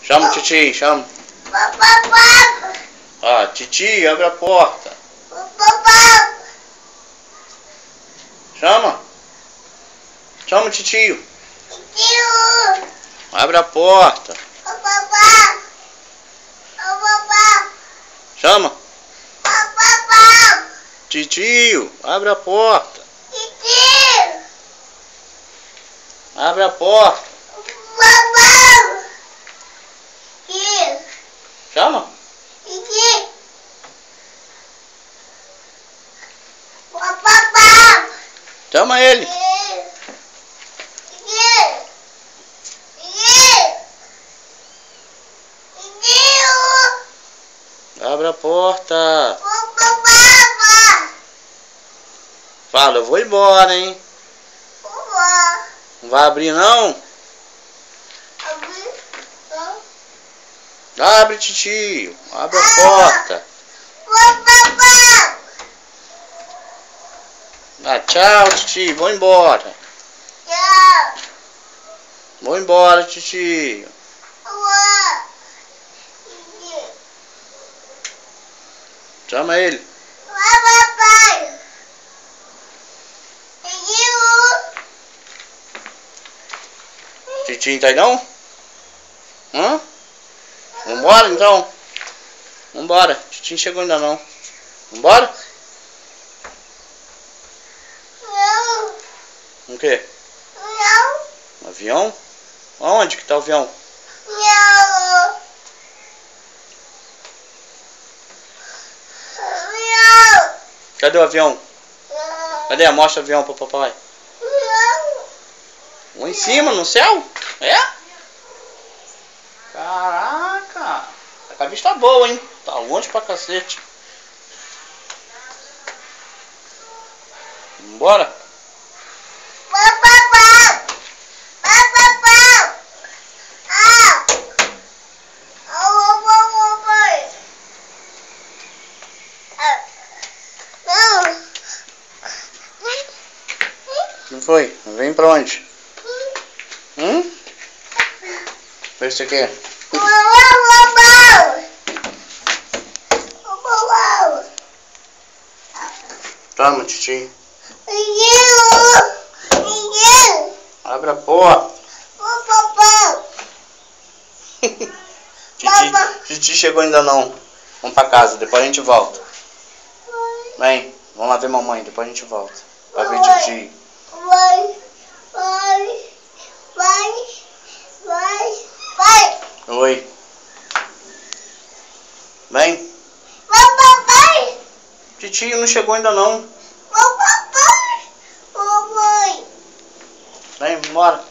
Chama o titio, chama. Ó, titio, abre a porta. Chama. Chama o titio. Abre a porta. Chama. Titio, abre a porta. Abre a porta. Chama. Chama ele. Abre a porta. Fala, eu vou embora, hein? Não vai abrir, não? Abre, titio. Abre a porta. Ah, tchau, titio. Vou embora. Vou embora, titio. Chama ele. Titio tá aí não? Hã? Vambora então? Vambora. Titio chegou ainda não. Vambora? Não. O quê? Não. Avião? Onde que tá o avião? Não. Cadê o avião? Cadê? Mostra o avião pro papai. Lá em cima, no céu? É? Caraca! Tá com a vista boa, hein? Tá longe pra cacete. Vambora? Não foi? Vem pra onde? Vê se você quer. Toma, titio. Abre a porta. Titio chegou ainda não. Vamos pra casa, depois a gente volta. Vem, vamos lá ver mamãe, depois a gente volta. Pra ver titio. Oi. Vem. Titio não chegou ainda não. Vem, bora.